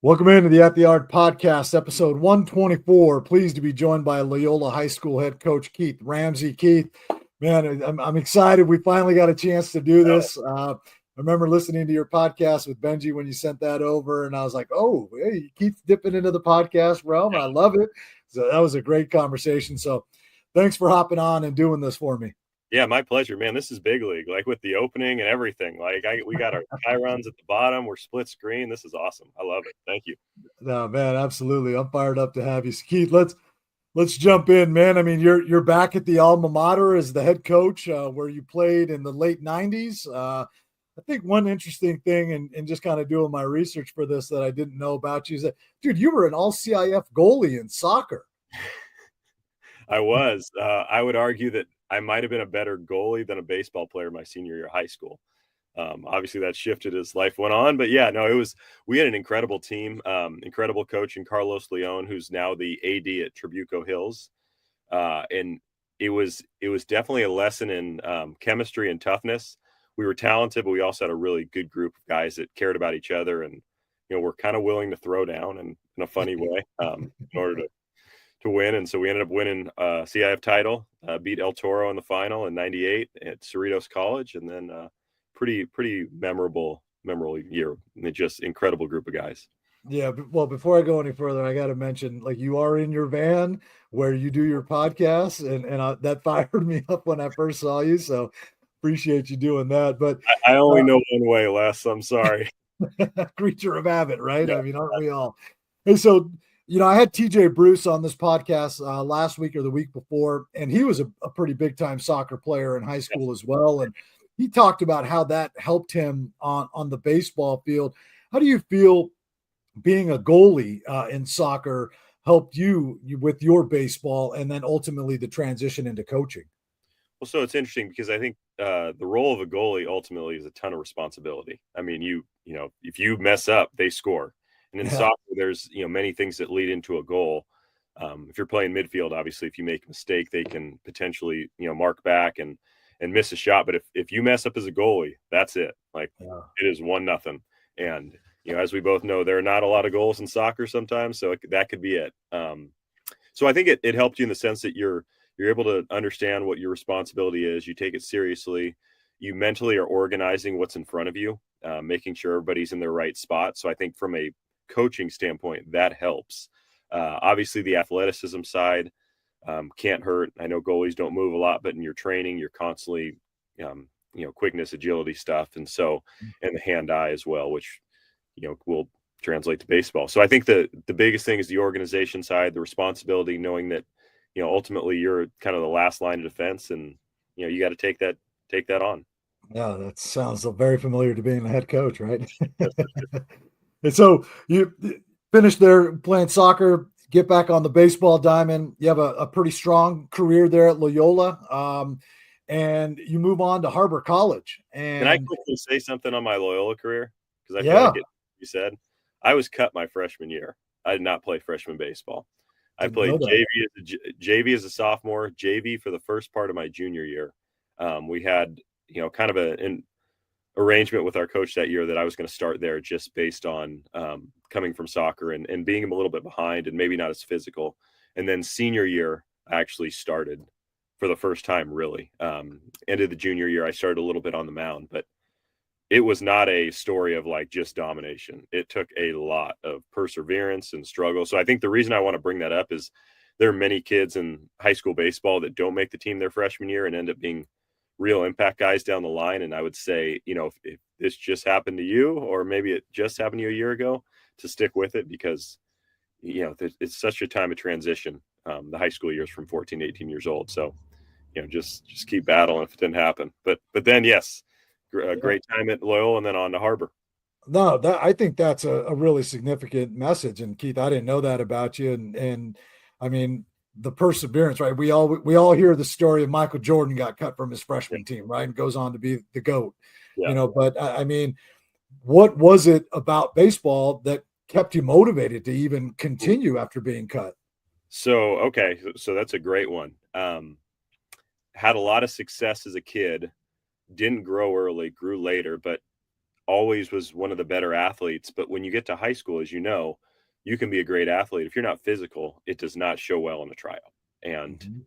Welcome into the At the Art podcast, episode 124. Pleased to be joined by Loyola High School head coach Keith Ramsey. Keith, man, I'm excited. We finally got a chance to do this. I remember listening to your podcast with Benji when you sent that over, and I was like, oh, hey, Keith's dipping into the podcast realm. I love it. So that was a great conversation. So thanks for hopping on and doing this for me. Yeah, my pleasure, man. This is big league, like with the opening and everything. We got our chyrons at the bottom. We're split screen. This is awesome. I love it. Thank you. No, man, absolutely. I'm fired up to have you, Keith. Let's jump in, man. I mean, you're back at the alma mater as the head coach, where you played in the late '90s. I think one interesting thing, and just kind of doing my research for this that I didn't know about you is that, dude, you were an all-CIF goalie in soccer. I was. I would argue that I might have been a better goalie than a baseball player my senior year of high school. Obviously, that shifted as life went on, but yeah, no, we had an incredible team, incredible coach in Carlos Leon, who's now the AD at Trabuco Hills, and it was definitely a lesson in chemistry and toughness. We were talented, but we also had a really good group of guys that cared about each other, and we're kind of willing to throw down in a funny way in order to win. And so we ended up winning CIF title, beat 𝕼𝕉𝕕 in the final in '98 at Cerritos College, and then pretty memorable year. Just incredible group of guys. Yeah, well, before I go any further, I got to mention, like, you are in your van where you do your podcast, and that fired me up when I first saw you. So appreciate you doing that. But I only know one way, Les. I'm sorry. Creature of habit, right? Yeah. I mean, aren't we all? And so, I had TJ Bruce on this podcast last week or the week before, and he was a pretty big time soccer player in high school as well. And he talked about how that helped him on the baseball field. How do you feel being a goalie in soccer helped you with your baseball, and then ultimately the transition into coaching? Well, so it's interesting because I think the role of a goalie ultimately is a ton of responsibility. I mean, if you mess up, they score. And in soccer, there's many things that lead into a goal. If you're playing midfield, obviously, if you make a mistake, they can potentially mark back and miss a shot. But if you mess up as a goalie, that's it. Like It is 1-0. And as we both know, there are not a lot of goals in soccer sometimes, so that could be it. So I think it helped you in the sense that you're able to understand what your responsibility is. You take it seriously. You mentally are organizing what's in front of you, making sure everybody's in their right spot. So I think from a coaching standpoint, that helps. Obviously, the athleticism side can't hurt. I know goalies don't move a lot, but in your training, you're constantly, quickness, agility stuff. And the hand-eye as well, which, will translate to baseball. So I think the biggest thing is the organization side, the responsibility, knowing that, ultimately you're kind of the last line of defense, and, you got to take that on. Yeah, that sounds very familiar to being a head coach, right? And so you finish there playing soccer, get back on the baseball diamond. You have a pretty strong career there at Loyola, and you move on to Harbor College. And can I quickly say something on my Loyola career? Because I feel like you said I was cut my freshman year. I did not play freshman baseball. I played JV as a sophomore, JV for the first part of my junior year. We had, kind of an arrangement with our coach that year that I was going to start there just based on coming from soccer and being a little bit behind and maybe not as physical. And then senior year, I actually started for the first time, really. End of the junior year, I started a little bit on the mound, but it was not a story of like just domination. It took a lot of perseverance and struggle. So I think the reason I want to bring that up is there are many kids in high school baseball that don't make the team their freshman year and end up being real impact guys down the line. And I would say, if this just happened to you, or maybe it just happened to you a year ago, to stick with it, because, it's such a time of transition. The high school years from 14 to 18 years old. So, just keep battling if it didn't happen. But then, yes, a great time at Loyola and then on to Harbor. No, I think that's a really significant message. And Keith, I didn't know that about you. And I mean, the perseverance, right? We all hear the story of Michael Jordan got cut from his freshman team, right? And goes on to be the GOAT, but I mean, what was it about baseball that kept you motivated to even continue after being cut? So that's a great one. Had a lot of success as a kid, didn't grow early, grew later, but always was one of the better athletes. But when you get to high school, as you know, you can be a great athlete. If you're not physical, it does not show well in a tryout. And,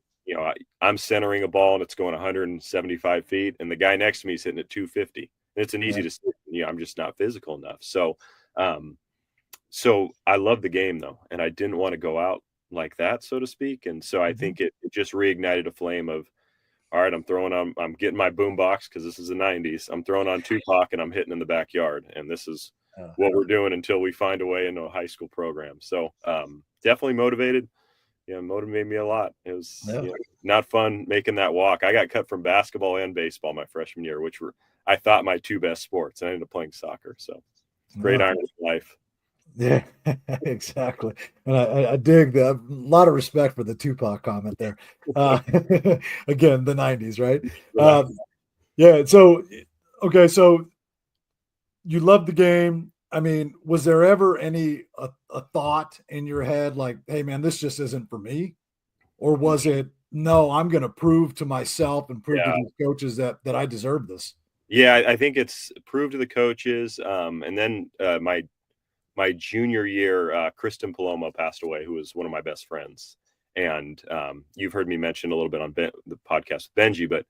I'm centering a ball and it's going 175 feet, and the guy next to me is hitting at 250. And it's an easy decision. I'm just not physical enough. So, so I love the game though, and I didn't want to go out like that, so to speak. And so I think it just reignited a flame of, all right, I'm getting my boom box, because this is the 90s. I'm throwing on 𝕐𝕒𝕣𝕕 and I'm hitting in the backyard. And this is what we're doing until we find a way into a high school program. So definitely motivated. Yeah, motivated me a lot. It was not fun making that walk. I got cut from basketball and baseball my freshman year, which were, I thought, my two best sports. I ended up playing soccer. So great irony of life. Yeah, exactly. And I dig that. A lot of respect for the Tupac comment there. Again, the 90s, right? Yeah. So, okay. So you love the game. I mean, was there ever any a thought in your head like, hey, man, this just isn't for me? Or was it, no, I'm going to prove to myself and prove to these coaches that I deserve this? Yeah, I think it's proved to the coaches. And then my junior year, 𝕼𝕚𝕕𝕕 passed away, who was one of my best friends. And you've heard me mention a little bit on the podcast with Benji, but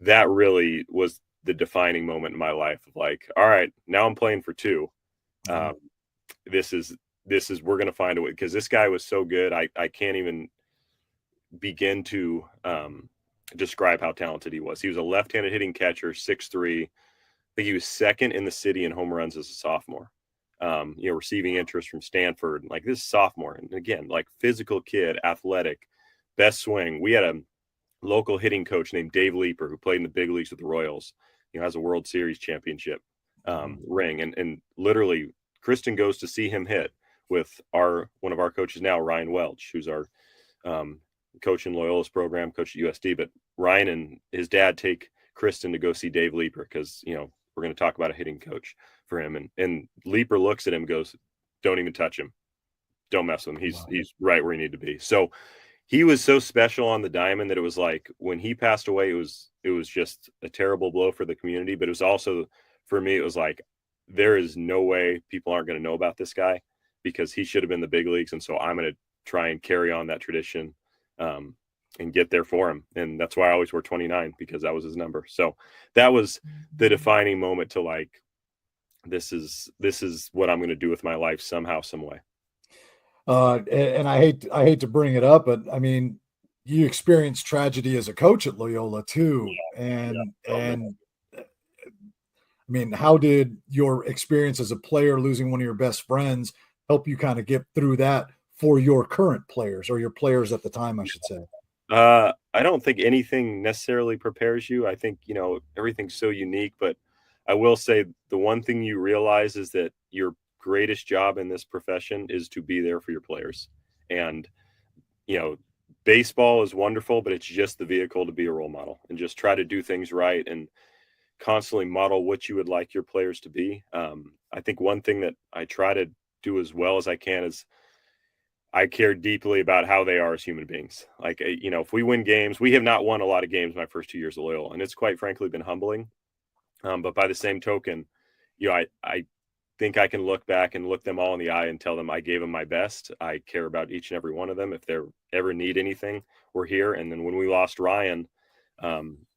that really was the defining moment in my life of like, all right, now I'm playing for two. This is, we're going to find a way, because this guy was so good. I can't even begin to describe how talented he was. He was a left-handed hitting catcher, 6'3". I think he was second in the city in home runs as a sophomore. Receiving interest from Stanford, like this sophomore. And again, like physical kid, athletic, best swing. We had a local hitting coach named 𝕼𝕕𝕕𝕕 who played in the big leagues with the Royals, has a World Series championship ring. And literally Kristen goes to see him hit with one of our coaches now, Ryan Welch, who's our coach in Loyola's program, coach at USD. But Ryan and his dad take Kristen to go see 𝕼𝕕𝕕𝕕 because, we're going to talk about a hitting coach for him. And Leeper looks at him, goes, don't even touch him. Don't mess with him. He's right where he needed to be. So he was so special on the diamond that it was like when he passed away, it was just a terrible blow for the community. But it was also, for me, it was like, there is no way people aren't going to know about this guy, because he should have been the big leagues. And so I'm going to try and carry on that tradition and get there for him. And that's why I always wore 29, because that was his number. So that was the defining moment to like, this is what I'm going to do with my life somehow, some way. And I hate to bring it up, but I mean, you experienced tragedy as a coach at Loyola too. And I mean, how did your experience as a player losing one of your best friends help you kind of get through that for your current players, or your players at the time, I should say? I don't think anything necessarily prepares you. I think, everything's so unique, but I will say the one thing you realize is that your greatest job in this profession is to be there for your players. And, baseball is wonderful, but it's just the vehicle to be a role model and just try to do things right and constantly model what you would like your players to be. I think one thing that I try to do as well as I can is I care deeply about how they are as human beings. Like, if we win games, we have not won a lot of games my first 2 years of Loyola, and it's quite frankly been humbling. But by the same token, I think I can look back and look them all in the eye and tell them I gave them my best. I care about each and every one of them. If they ever need anything, we're here. And then when we lost Ryan,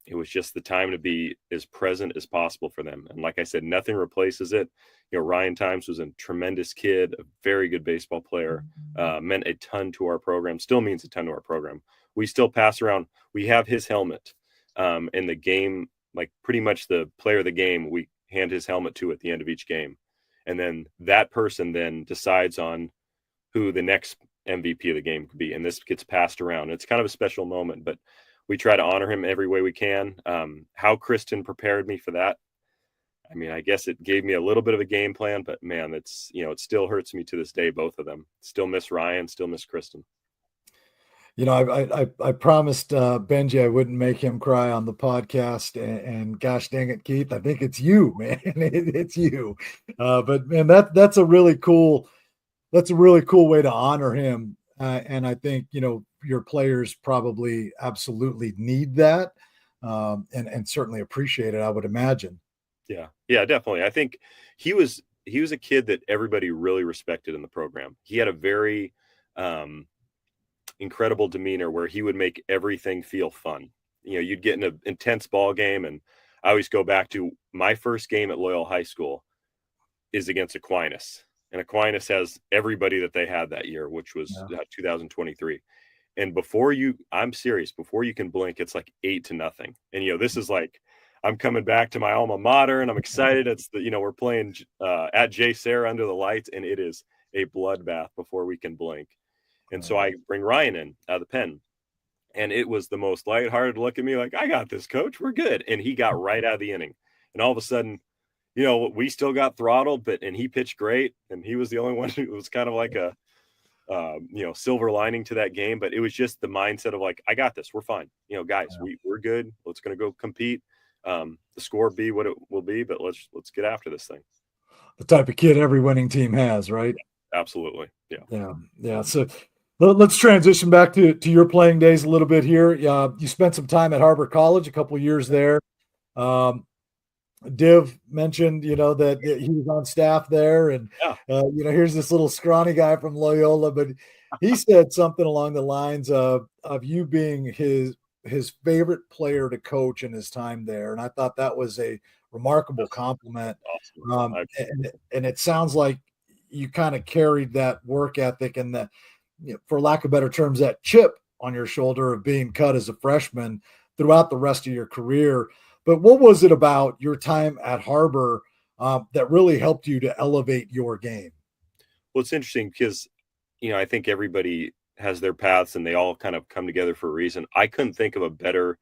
it was just the time to be as present as possible for them. And like I said, nothing replaces it. Ryan Times was a tremendous kid, a very good baseball player, meant a ton to our program, still means a ton to our program. We still pass around. We have his helmet in the game, like pretty much the player of the game, we hand his helmet to at the end of each game. And then that person then decides on who the next MVP of the game could be. And this gets passed around. It's kind of a special moment, but we try to honor him every way we can. How Kristen prepared me for that, I mean, I guess it gave me a little bit of a game plan, but man, it's, it still hurts me to this day, both of them. Still miss Ryan, still miss Kristen. I promised Benji I wouldn't make him cry on the podcast, and gosh dang it, Keith, I think it's you, man. It's you. But man, that's a really cool way to honor him. And I think, your players probably absolutely need that, and certainly appreciate it, I would imagine. Yeah, definitely. I think he was a kid that everybody really respected in the program. He had a very incredible demeanor where he would make everything feel fun. You'd get in an intense ball game, and I always go back to my first game at Loyola High School is against Aquinas, and Aquinas has everybody that they had that year, which was 2023. And I'm serious, before you can blink, it's like 8-0. And, this is like, I'm coming back to my alma mater and I'm excited. It's we're playing at 𝕼𝕳𝕕 under the lights, and it is a bloodbath before we can blink. And so I bring Ryan in out of the pen, and it was the most lighthearted look at me like, I got this, coach, we're good. And he got right out of the inning. And all of a sudden, we still got throttled, and he pitched great. And he was the only one who was kind of like a, silver lining to that game. But it was just the mindset of like, I got this, we're fine. Guys, we're good. Let's going to go compete. The score be what it will be, but let's get after this thing. The type of kid every winning team has, right? Absolutely. Yeah. So let's transition back to your playing days a little bit here. You spent some time at Harbor College, a couple of years there. Div mentioned, that he was on staff there, and here's this little scrawny guy from Loyola, but he said something along the lines of you being his favorite player to coach in his time there, and I thought that was a remarkable compliment. Awesome. And it sounds like you kind of carried that work ethic and that, for lack of better terms, that chip on your shoulder of being cut as a freshman throughout the rest of your career. But what was it about your time at Harbor that really helped you to elevate your game? Well, it's interesting because, I think everybody has their paths and they all kind of come together for a reason. I couldn't think of a better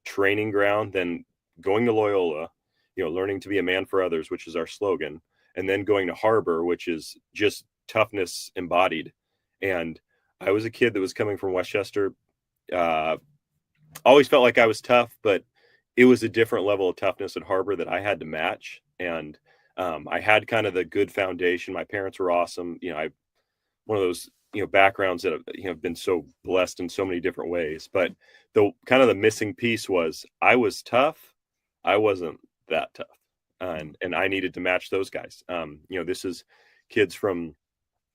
training ground than going to Loyola, learning to be a man for others, which is our slogan, and then going to Harbor, which is just toughness embodied. And I was a kid that was coming from Westchester. Always felt like I was tough, but it was a different level of toughness at Harbor that I had to match. And I had kind of the good foundation. My parents were awesome. One of those, backgrounds that have been so blessed in so many different ways. But the kind of the missing piece was I was tough. I wasn't that tough. And I needed to match those guys. This is kids from,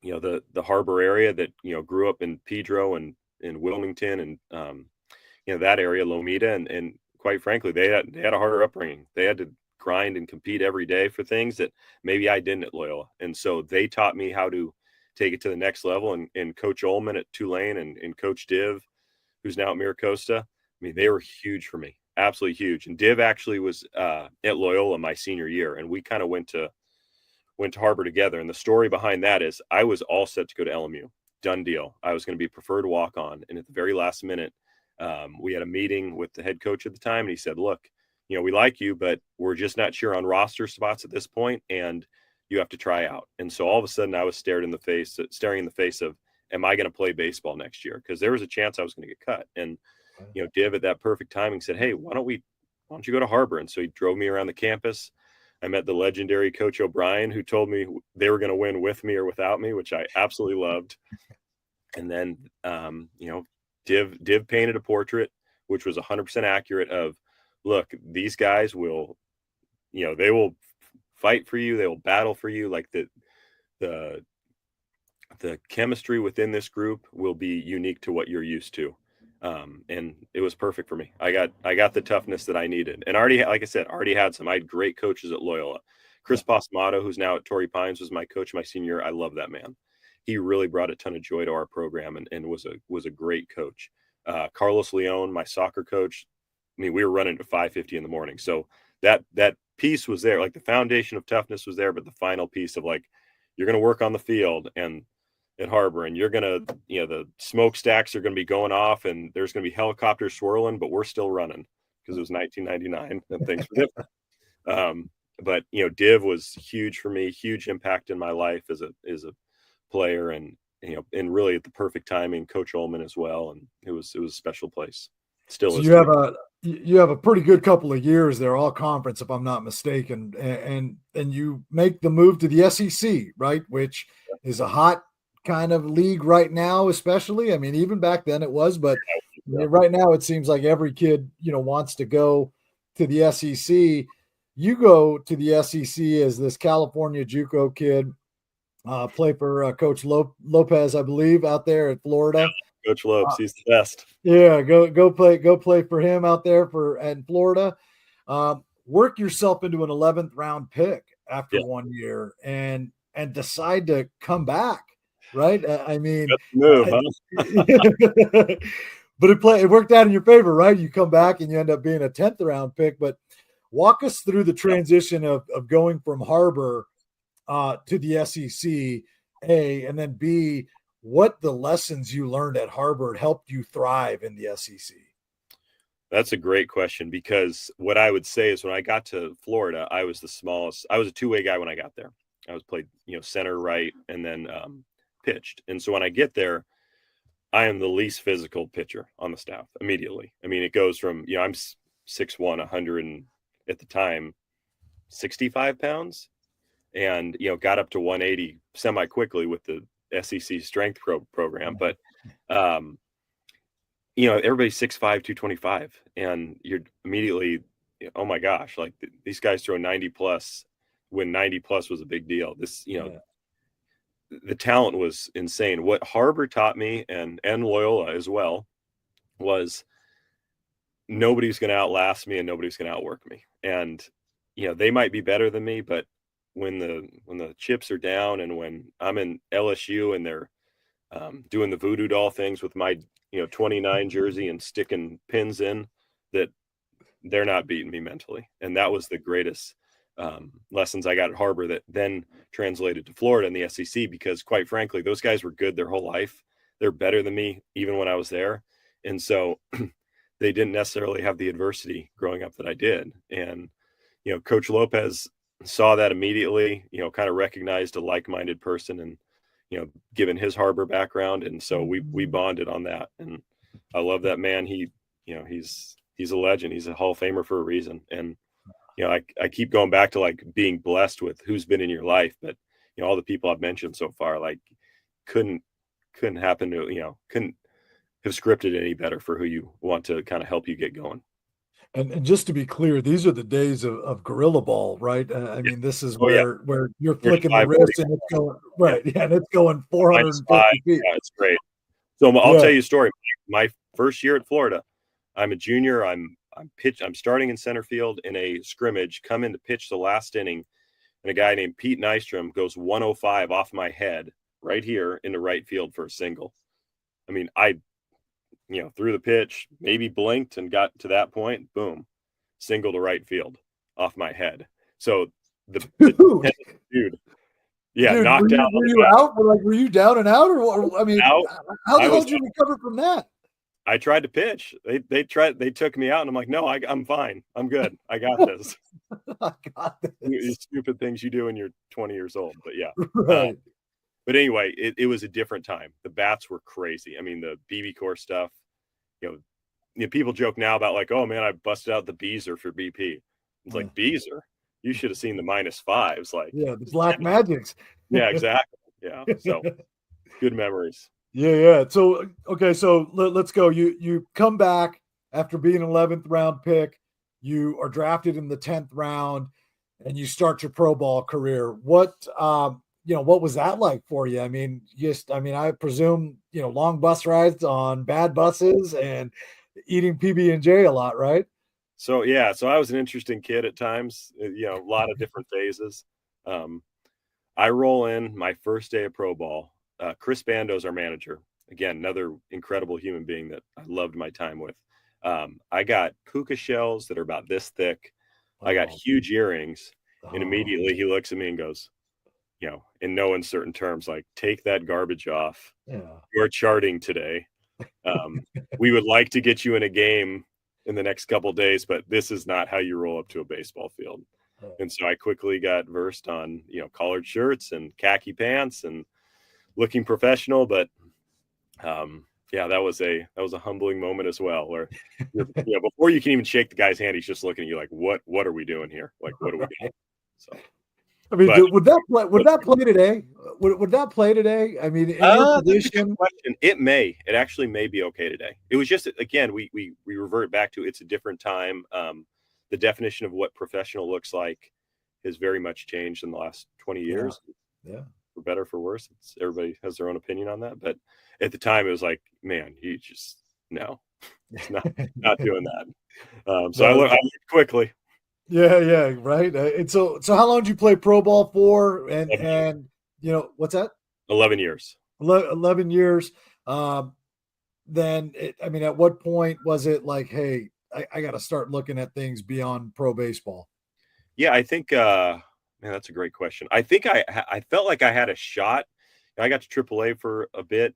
the Harbor area that, grew up in Pedro and in Wilmington and, that area, Lomita, and quite frankly, they had a harder upbringing. They had to grind and compete every day for things that maybe I didn't at Loyola. And so they taught me how to take it to the next level. And Coach 𝕉𝕚 at Tulane and Coach Div, who's now at 𝕤𝕕𝕕𝕕, I mean, they were huge for me, absolutely huge. And Div actually was at Loyola my senior year, and we kind of went to Harbor together. And the story behind that is I was all set to go to 𝕼𝕚, done deal. I was going to be preferred walk-on. And at the very last minute, we had a meeting with the head coach at the time, and he said, look, we like you, but we're just not sure on roster spots at this point, and you have to try out. And so all of a sudden I was staring in the face of, am I going to play baseball next year? Because there was a chance I was going to get cut. And, Div at that perfect timing said, hey, why don't you go to Harbor? And so he drove me around the campus. I met the legendary Coach O'Brien, who told me they were going to win with me or without me, which I absolutely loved. And then, Div painted a portrait, which was 100% accurate of, look, these guys will, they will fight for you. They will battle for you. Like the chemistry within this group will be unique to what you're used to. And it was perfect for me. I got the toughness that I needed, and already had some. I had great coaches at Loyola. Chris Pasamato, who's now at Torrey Pines, was my coach my senior year. I love that man. He really brought a ton of joy to our program and was a great coach. Carlos Leon, my soccer coach. I mean, we were running at 5:50 in the morning. So that piece was there. Like the foundation of toughness was there, but the final piece of like, you're going to work on the field and at Harbor, and you're going to, the smokestacks are going to be going off and there's going to be helicopters swirling, but we're still running because it was 1999 and things were different. But, Div was huge for me, huge impact in my life as a player, and really at the perfect timing, Coach 𝕉𝕚 as well, and it was a special place. Still so is. You have a pretty good couple of years there, all conference, if I'm not mistaken, and you make the move to the SEC, right? Which is a hot kind of league right now, especially. I mean, even back then it was, but right now it seems like every kid wants to go to the SEC. you go to the SEC as this California JUCO kid, play for Coach Lopez, I believe, out there at Florida. Coach Lopes, he's the best. Yeah, go play for him out there in Florida. Work yourself into an 11th round pick after 1 year and decide to come back, right? I mean, that's the move, huh? But it worked out in your favor, right? You come back and you end up being a 10th round pick. But walk us through the transition of going from Harbor to the SEC, A, and then B, what the lessons you learned at Harbor helped you thrive in the SEC. That's a great question, because what I would say is when I got to Florida, I was the smallest. I was a two-way guy when I got there. I was played, center, right, and then pitched. And so when I get there, I am the least physical pitcher on the staff immediately. I mean, it goes from, I'm 6'1", 100, and at the time, 65 pounds, and, got up to 180 semi-quickly with the SEC strength program. But, everybody's 6'5", 225, and you're immediately, oh my gosh, like these guys throw 90 plus when 90 plus was a big deal. This, the talent was insane. What Harbor taught me, and Loyola as well, was nobody's going to outlast me and nobody's going to outwork me. And, they might be better than me, but when the chips are down and when I'm in LSU and they're doing the voodoo doll things with my 29 jersey and sticking pins in, that they're not beating me mentally. And that was the greatest lessons I got at Harbor that then translated to Florida in the SEC, because quite frankly, those guys were good their whole life. They're better than me even when I was there. And so they didn't necessarily have the adversity growing up that I did. And, Coach Lopez saw that immediately, kind of recognized a like-minded person and, given his Harbor background. And so we bonded on that. And I love that man. He's a legend. He's a Hall of Famer for a reason. And, I keep going back to like being blessed with who's been in your life, but, all the people I've mentioned so far, like couldn't happen to, couldn't have scripted any better for who you want to kind of help you get going. And just to be clear, these are the days of gorilla ball, right? I mean, this is where you're flicking the wrist and it's going right, and it's going 450 feet. Yeah, it's great. So I'll tell you a story. My first year at Florida, I'm a junior. I'm starting in center field in a scrimmage. Come in to pitch the last inning, and a guy named 𝕉𝕉𝕕𝕕 goes 105 off my head right here into right field for a single. I mean, I threw the pitch, maybe blinked and got to that point, boom, single to right field off my head. So the dude, knocked out. Were you out? Were you down and out, or I mean, how the hell did you recover from that? I tried to pitch. They took me out, and I'm like, no, I'm fine. I'm good. I got this. I got this. These stupid things you do when you're 20 years old. But yeah. Right. But anyway, it was a different time. The bats were crazy. I mean, the BB core stuff, people joke now about like, oh man, I busted out the Beezer for BP. It's like, Beezer? You should have seen the -5s. Like, the Black Magics. Yeah, exactly. Yeah. So good memories. Yeah. So, okay. So let's go. You come back after being an 11th round pick. You are drafted in the 10th round and you start your pro ball career. What was that like for you? I mean, I presume, long bus rides on bad buses and eating PB&J a lot, right? So, yeah. So I was an interesting kid at times, a lot of different phases. I roll in my first day of pro ball. Chris Bando's our manager. Again, another incredible human being that I loved my time with. I got puka shells that are about this thick. I got huge earrings. And immediately he looks at me and goes, in no uncertain terms, like, take that garbage off. Yeah. You're charting today. We would like to get you in a game in the next couple of days, but this is not how you roll up to a baseball field. And so I quickly got versed on, collared shirts and khaki pants and looking professional. But that was a humbling moment as well, where before you can even shake the guy's hand, he's just looking at you like, what are we doing here? Like, what are we doing? So I mean, would that play today? Would that play today? I mean, in your position, question. It actually may be okay today. It was just, again, we revert back to, it's a different time. the definition of what professional looks like has very much changed in the last 20 years. Yeah. For better, for worse. Everybody has their own opinion on that. But at the time, it was like, man, you just, no, it's not doing that. So I learned quickly. Yeah, right. And so how long did you play pro ball for? And what's that? 11 years. 11 years. Then at what point was it like, hey, I got to start looking at things beyond pro baseball? Yeah, I think, man, that's a great question. I think I felt like I had a shot. I got to AAA for a bit,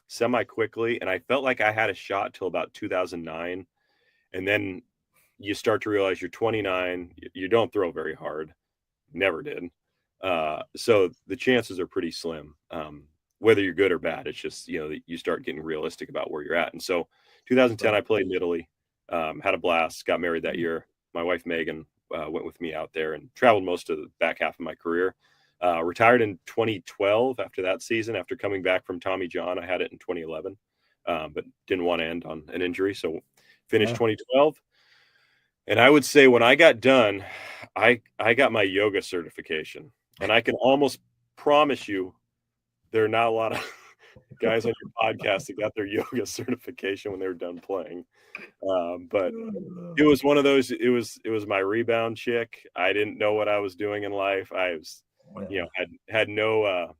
semi quickly, and I felt like I had a shot till about 2009. And then you start to realize you're 29, you don't throw very hard, never did. So the chances are pretty slim, whether you're good or bad. It's just, you start getting realistic about where you're at. And so 2010, I played in Italy, had a blast, got married that year. My wife, Megan, went with me out there and traveled most of the back half of my career. Retired in 2012 after that season. After coming back from Tommy John, I had it in 2011, but didn't want to end on an injury. So finished 2012. And I would say when I got done, I got my yoga certification. And I can almost promise you there are not a lot of guys on your podcast that got their yoga certification when they were done playing. But it was one of those, it was my rebound chick. I didn't know what I was doing in life. I was, had no,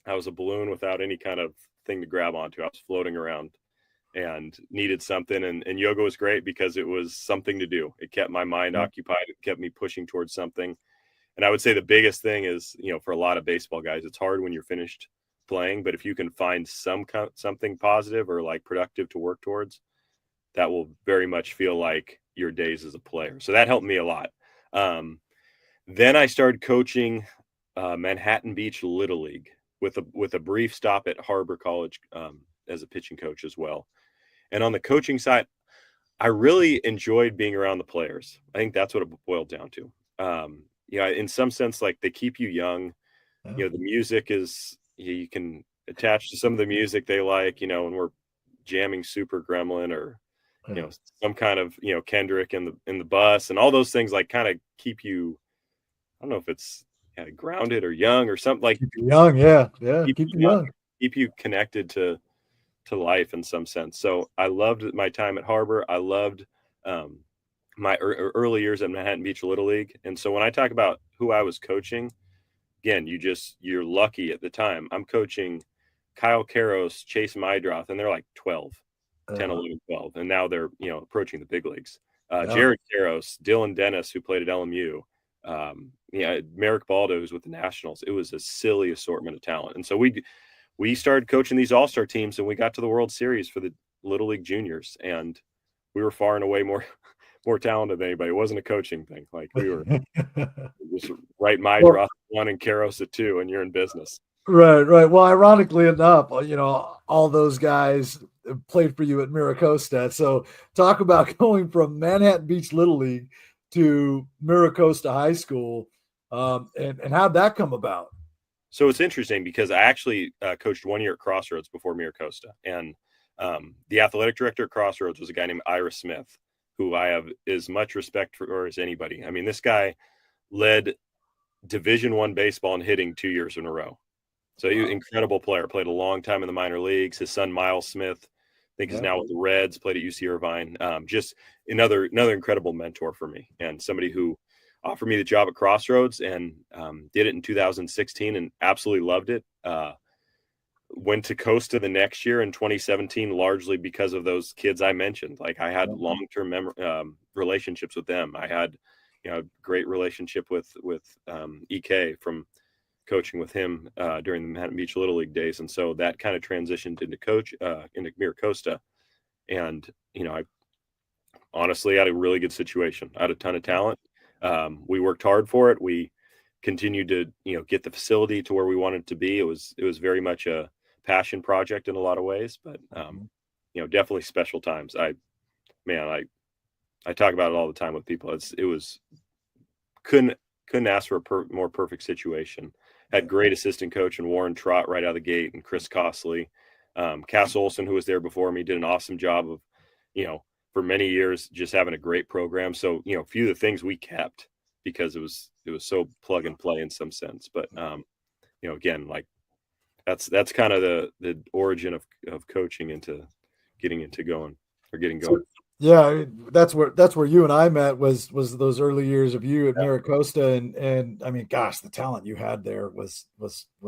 I was a balloon without any kind of thing to grab onto. I was floating around and needed something. And yoga was great because it was something to do. It kept my mind occupied. It kept me pushing towards something. And I would say the biggest thing is, for a lot of baseball guys, it's hard when you're finished playing, but if you can find something positive or like productive to work towards, that will very much feel like your days as a player. So that helped me a lot. Then I started coaching Manhattan Beach Little League with a brief stop at Harbor College as a pitching coach as well. And on the coaching side, I really enjoyed being around the players. I think that's what it boiled down to. In some sense, like they keep you young. The music is, you can attach to some of the music they like, when we're jamming Super Gremlin or, some kind of, Kendrick in the bus and all those things, like kind of keep you, I don't know if it's grounded or young or something, like keep you young. Yeah. Keep you young. Keep you connected to life in some sense. So I loved my time at Harbor. I loved my early years at Manhattan Beach Little League. And so when I talk about who I was coaching, again, you're lucky at the time. I'm coaching Kyle Karros, Chase Mydroth, and they're like 12, 10, 11, 12. And now they're, approaching the big leagues. Jared Karros, Dylan Dennis, who played at LMU, Merrick Baldo, who's with the Nationals. It was a silly assortment of talent. And so we started coaching these all-star teams, and we got to the World Series for the Little League juniors. And we were far and away more talented than anybody. It wasn't a coaching thing. Like we were just write Mydroth 1 and Karros at 2, and you're in business. Right. Well, ironically enough, all those guys played for you at Miracosta. So talk about going from Manhattan Beach Little League to Miracosta High School, and how'd that come about? So it's interesting because I actually coached 1 year at Crossroads before Miracosta, and the athletic director at Crossroads was a guy named Ira Smith, who I have as much respect for as anybody. I mean, this guy led Division I baseball in hitting 2 years in a row. So he was an incredible player, played a long time in the minor leagues. His son, Miles Smith, I think is now with the Reds, played at UC Irvine. Just another incredible mentor for me, and somebody who offered me the job at Crossroads and did it in 2016 and absolutely loved it. Went to Costa the next year in 2017, largely because of those kids I mentioned. Like I had long-term relationships with them. I had, a great relationship with EK from coaching with him during the Manhattan Beach Little League days. And so that kind of transitioned into into Miracosta. And, I honestly had a really good situation. I had a ton of talent. We worked hard for it. We continued to, get the facility to where we wanted it to be. It was very much a passion project in a lot of ways, but, definitely special times. I talk about it all the time with people. Couldn't ask for a more perfect situation. Had great assistant coach and Warren Trott right out of the gate, and Chris Costley. Cass Olson, who was there before me, did an awesome job of, for many years, just having a great program. So, you know, a few of the things we kept because it was so plug and play in some sense. But, you know, again, like that's kind of the origin of coaching into getting going. So, yeah, that's where you and I met was those early years of you at Mira Costa, and I mean, gosh, the talent you had there was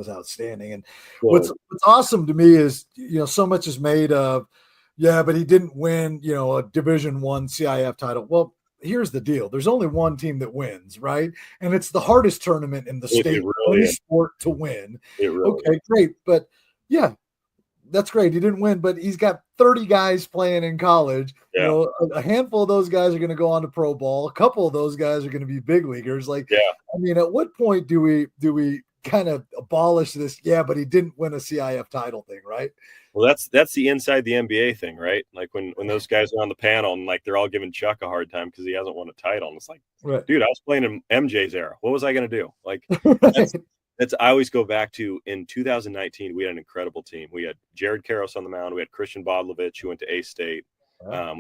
outstanding. And what's awesome to me is, you know, so much is made of, yeah, but he didn't win, you know, a Division I CIF title. Well, here's the deal: there's only one team that wins, right? And it's the hardest tournament in the state, really any sport to win. Really okay, great, but yeah, that's great. He didn't win, but he's got 30 guys playing in college. Yeah. You know, a handful of those guys are going to go on to pro ball. A couple of those guys are going to be big leaguers. Like, yeah. I mean, at what point do we kind of abolish this? Yeah, but he didn't win a CIF title thing, right? Well, that's the inside the NBA thing, right? Like when those guys are on the panel and like they're all giving Chuck a hard time because he hasn't won a title. And it's like, right. Dude, I was playing in MJ's era. What was I going to do? Like, right. that's I always go back to in 2019, we had an incredible team. We had Jared Karros on the mound. We had Christian Bodlovich, who went to A-State.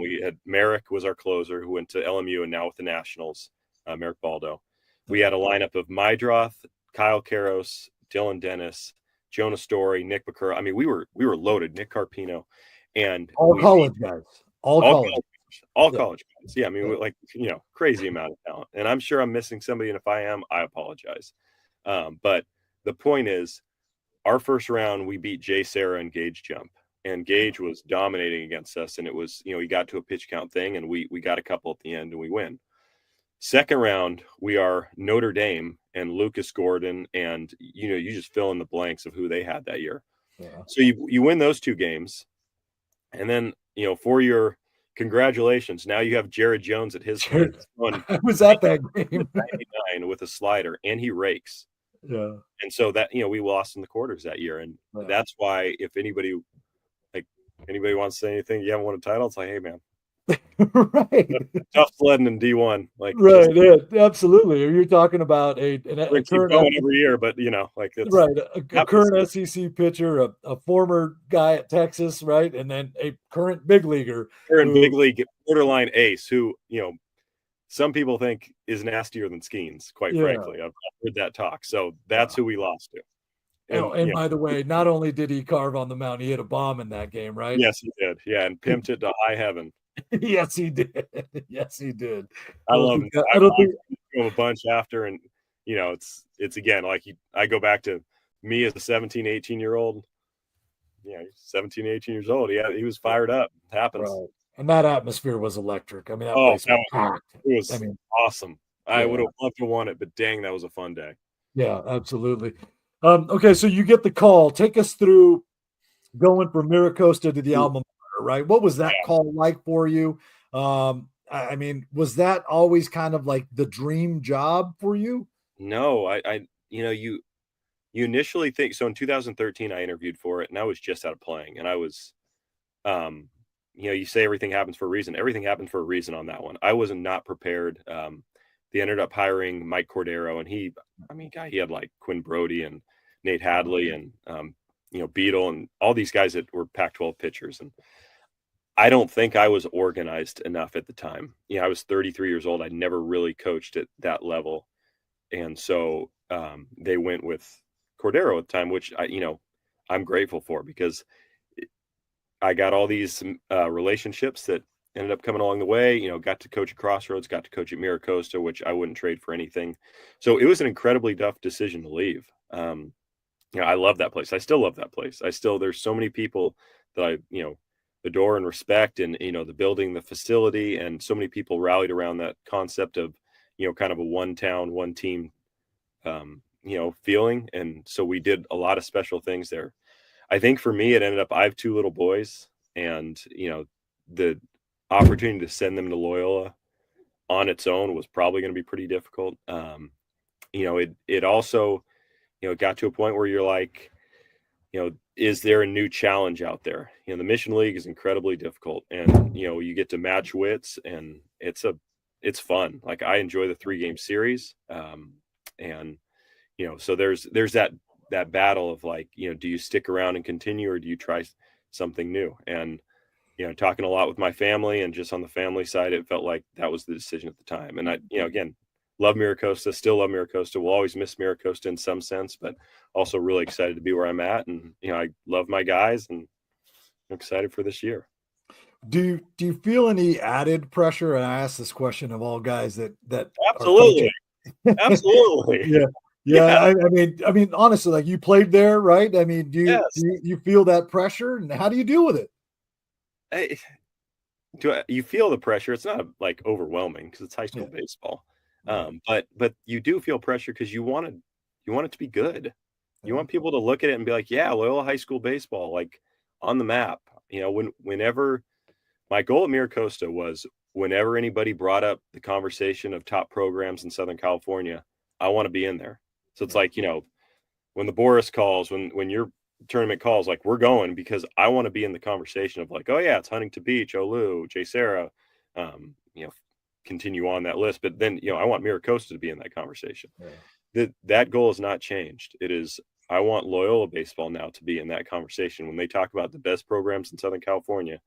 We had Merrick was our closer, who went to LMU and now with the Nationals, Merrick Baldo. We had a lineup of Mydroth, Kyle Karros, Dylan Dennis, Jonah Story, Nick McCurry. I mean, we were loaded. Nick Carpino, and all college guys. All college guys. Yeah, I mean, like, you know, crazy amount of talent. And I'm sure I'm missing somebody, and if I am, I apologize. But the point is, our first round, we beat Jay Sarah and Gage Jump, and Gage was dominating against us. And it was, you know, he got to a pitch count thing, and we got a couple at the end, and we win. Second round, we are Notre Dame and Lucas Gordon, and, you know, you just fill in the blanks of who they had that year. Yeah. So you win those two games, and then, you know, for your congratulations, now you have Jared Jones at his place. I was at that game 99 with a slider, and he rakes. Yeah. And so that, you know, we lost in the quarters that year. And that's why if anybody wants to say anything, you haven't won a title, it's like, hey, man. right. Tough sledding in D1. Like, right. Yeah, absolutely. You're talking about a current every year, but, you know, like it's right. A current SEC pitcher, a former guy at Texas, right? And then a current big leaguer. Big league borderline ace who, you know, some people think is nastier than Skeens, quite frankly. I've heard that talk. So that's who we lost to. And by the way, not only did he carve on the mound, he hit a bomb in that game, right? Yes, he did. Yeah, and pimped it to high heaven. yes, he did. Yes, he did. I love him. I don't think a bunch after, and you know, it's again like I go back to me as a 17, 18-year-old. Yeah, 17, 18 years old. Yeah, he was fired up. It happens. Right. And that atmosphere was electric. I mean, that place was packed. It was awesome. I would have loved to won it, but dang, that was a fun day. Yeah, absolutely. Okay, so you get the call. Take us through going from Mira Costa to the alma mater, right? What was that call like for you? I mean, was that always kind of like the dream job for you? No, I you know, you initially think so. In 2013, I interviewed for it, and I was just out of playing, and I was, you know, you say everything happens for a reason. Everything happened for a reason on that one. I was not prepared. They ended up hiring Mike Cordero, and he had like Quinn Brody and Nate Hadley and, you know, Beetle and all these guys that were Pac-12 pitchers. And I don't think I was organized enough at the time. You know, I was 33 years old. I'd never really coached at that level. And so they went with Cordero at the time, which I'm grateful for, because I got all these relationships that ended up coming along the way. You know, got to coach at Crossroads, got to coach at Mira Costa, which I wouldn't trade for anything. So it was an incredibly tough decision to leave. You know, I love that place. I still love that place. There's so many people that I, you know, adore and respect, and, you know, the building, the facility, and so many people rallied around that concept of, you know, kind of a one town, one team, you know, feeling. And so we did a lot of special things there. I think for me, it ended up, I have two little boys, and, you know, the opportunity to send them to Loyola on its own was probably going to be pretty difficult. You know, it also, you know, it got to a point where you're like, you know, is there a new challenge out there? You know, the Mission League is incredibly difficult, and, you know, you get to match wits, and it's fun. Like, I enjoy the 3-game series. And, you know, so there's that battle of like, you know, do you stick around and continue, or do you try something new? And talking a lot with my family, and just on the family side, it felt like that was the decision at the time. And I, again, love MiraCosta, still love MiraCosta. We'll always miss MiraCosta in some sense, but also really excited to be where I'm at. And, I love my guys, and I'm excited for this year. Do you feel any added pressure? And I ask this question of all guys that Absolutely. Absolutely. Yeah. Yeah. I mean, honestly, like, you played there, right? I mean, Yes. do you feel that pressure, and how do you deal with it? You feel the pressure. It's not like overwhelming because it's high school baseball. But you do feel pressure because you want it to be good. You want people to look at it and be like, yeah, Loyola high school baseball, like, on the map. Whenever my goal at MiraCosta was, whenever anybody brought up the conversation of top programs in Southern California, I want to be in there. So it's like, when the Boris calls, when your tournament calls, like, we're going, because I want to be in the conversation of like, oh yeah, it's Huntington Beach, 𝕼𝕚, 𝕤𝕤𝕕𝕚, continue on that list. But then, I want MiraCosta to be in that conversation. That goal has not changed. It is, I want Loyola baseball now to be in that conversation. When they talk about the best programs in Southern California,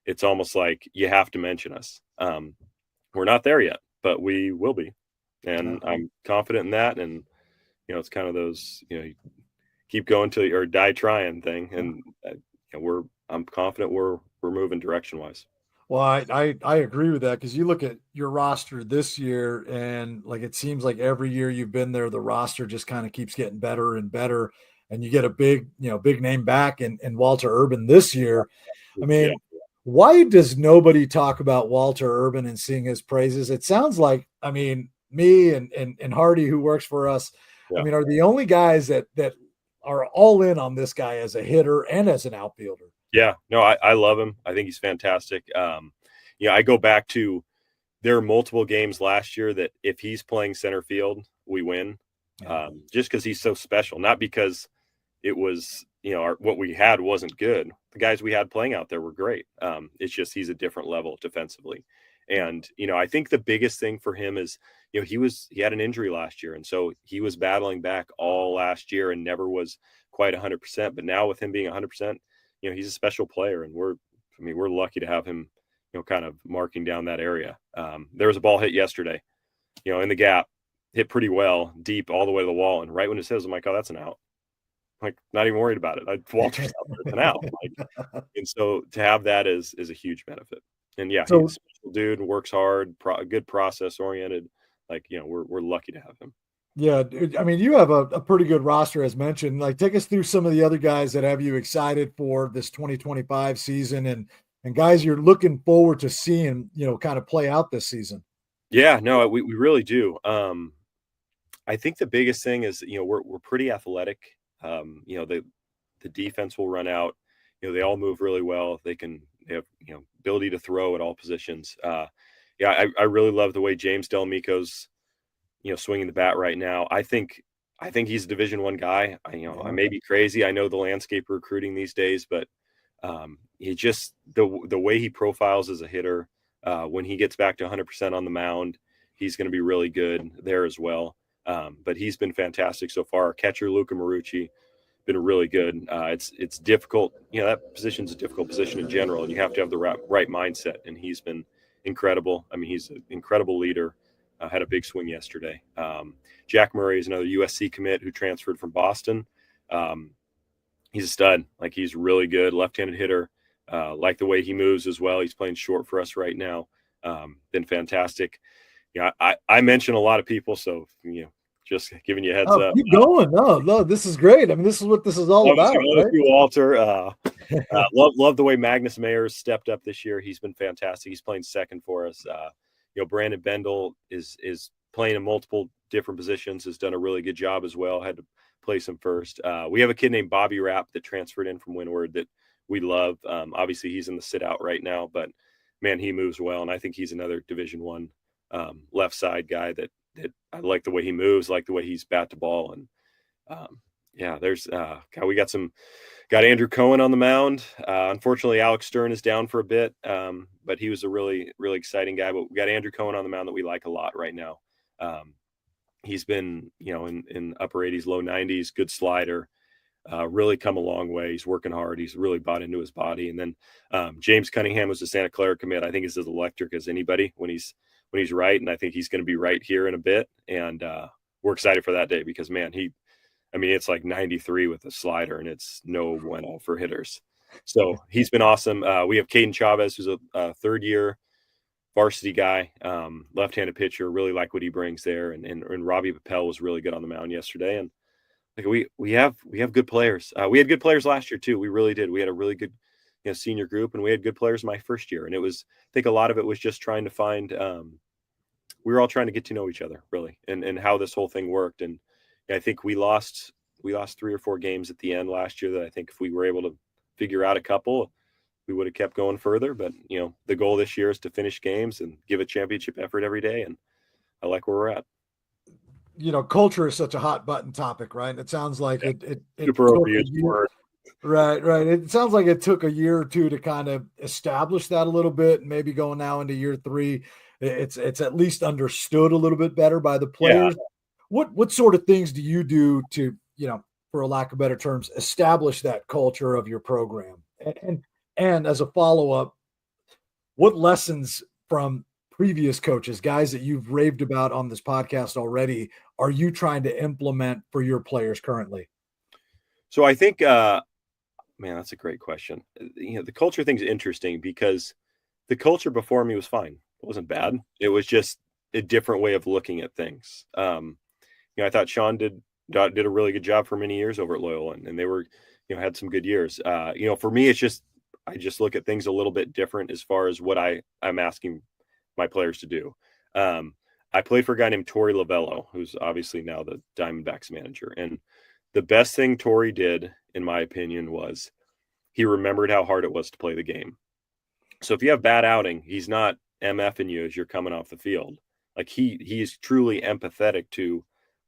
it's almost like you have to mention us. We're not there yet, but we will be. And I'm confident in that. And, it's kind of those, you keep going till or die trying thing. And I'm confident we're moving direction wise. Well, I agree with that, because you look at your roster this year, and like, it seems like every year you've been there, the roster just kind of keeps getting better and better, and you get a big name back in Walter Urban this year. I mean, why does nobody talk about Walter Urban and sing his praises? It sounds like, I mean, me and Hardy, who works for us, I mean, are the only guys that are all in on this guy as a hitter and as an outfielder. Yeah, no, I love him. I think he's fantastic. I go back to, there are multiple games last year that if he's playing center field, we win, just because he's so special, not because it was, what we had wasn't good. The guys we had playing out there were great. It's just, he's a different level defensively. And, I think the biggest thing for him is, he had an injury last year. And so he was battling back all last year and never was quite 100%. But now with him being 100%, he's a special player, and we're lucky to have him, kind of marking down that area. There was a ball hit yesterday, in the gap, hit pretty well, deep all the way to the wall. And right when it says, I'm like, oh, that's an out. Like, not even worried about it. Walter's out there, it's an out. And so to have that is a huge benefit. And he's a special dude, works hard, good process oriented. Like, we're lucky to have him. Yeah, I mean, you have a pretty good roster, as mentioned. Like, take us through some of the other guys that have you excited for this 2025 season, and guys you're looking forward to seeing, kind of play out this season. Yeah, no, we really do. I think the biggest thing is, we're pretty athletic. The defense will run out. They all move really well. They have ability to throw at all positions. I really love the way James 𝕼𝕚𝕕𝕕's swinging the bat right now. I think he's a Division I guy. I may be crazy. I know the landscape of recruiting these days, but he just, the way he profiles as a hitter, when he gets back to 100% on the mound, he's going to be really good there as well. But he's been fantastic so far. Catcher Luca Marucci, been really good. It's difficult. That position's a difficult position in general, and you have to have the right mindset. And he's been incredible. I mean, he's an incredible leader. Had a big swing yesterday. Jack Murray is another USC commit who transferred from Boston. He's a stud. Like, he's really good, left-handed hitter. Like the way he moves as well. He's playing short for us right now. Been fantastic. I mention a lot of people, so just giving you a heads up. Keep going. No, this is great. I mean, this is what this is all about. Right? Walter. Love the way Magnus Mayers stepped up this year. He's been fantastic. He's playing second for us. Brandon Bendel is playing in multiple different positions, has done a really good job as well. Had to place him first. We have a kid named Bobby Rapp that transferred in from Windward that we love. Obviously, he's in the sit out right now, but man, he moves well. And I think he's another Division I left side guy that I like the way he moves, like the way he's bat to ball. And there's we got Andrew Cohen on the mound. Unfortunately, Alex Stern is down for a bit, but he was a really, really exciting guy. But we got Andrew Cohen on the mound that we like a lot right now. He's been, in upper 80s, low 90s, good slider. really come a long way. He's working hard. He's really bought into his body. And then James Cunningham was the Santa Clara commit. I think is as electric as anybody when he's right. And I think he's going to be right here in a bit. And we're excited for that day because, man, it's like 93 with a slider, and it's no bueno for hitters. So he's been awesome. We have Caden Chavez, who's a third-year varsity guy, left-handed pitcher. Really like what he brings there. And Robbie Papel was really good on the mound yesterday. And like we have good players. We had good players last year too. We really did. We had a really good senior group, and we had good players my first year. And it was, I think a lot of it was just trying to find. We were all trying to get to know each other really, and how this whole thing worked. And I think we lost 3 or 4 games at the end last year that I think if we were able to figure out a couple, we would have kept going further. But the goal this year is to finish games and give a championship effort every day. And I like where we're at. Culture is such a hot button topic, right? And it sounds like it super overused word. Right. It sounds like it took a year or two to kind of establish that a little bit, and maybe going now into year 3, it's at least understood a little bit better by the players. Yeah. What sort of things do you do to, for a lack of better terms, establish that culture of your program? And as a follow-up, what lessons from previous coaches, guys that you've raved about on this podcast already, are you trying to implement for your players currently? So I think, man, that's a great question. The culture thing is interesting because the culture before me was fine. It wasn't bad. It was just a different way of looking at things. I thought Sean did a really good job for many years over at Loyola, and they were, had some good years. For me, it's just, I just look at things a little bit different as far as what I'm asking my players to do. I played for a guy named 𝕠𝕕𝕤𝕕, who's obviously now the Diamondbacks manager. And the best thing Torrey did, in my opinion, was he remembered how hard it was to play the game. So if you have bad outing, he's not MFing you as you're coming off the field. Like he is truly empathetic to,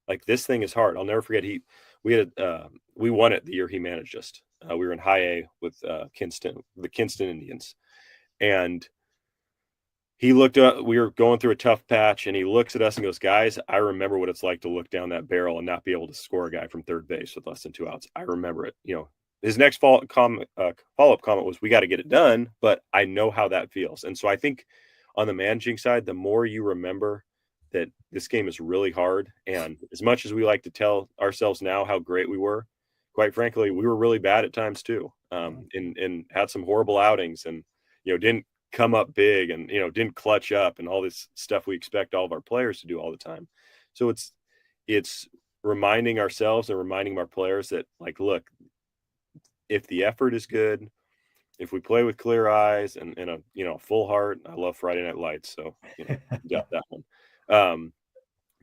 like, this thing is hard. I'll never forget. We won it the year he managed us. We were in high A with the Kinston Indians, and he looked up. We were going through a tough patch, and he looks at us and goes, "Guys, I remember what it's like to look down that barrel and not be able to score a guy from third base with less than 2 outs. I remember it." His next follow-up comment was, "We got to get it done, but I know how that feels." And so I think on the managing side, the more you remember that this game is really hard, and as much as we like to tell ourselves now how great we were, quite frankly, we were really bad at times too, and had some horrible outings, and didn't come up big, and didn't clutch up, and all this stuff we expect all of our players to do all the time. So it's reminding ourselves and reminding our players that, like, look, if the effort is good, if we play with clear eyes and a full heart, I love Friday Night Lights, so got that one.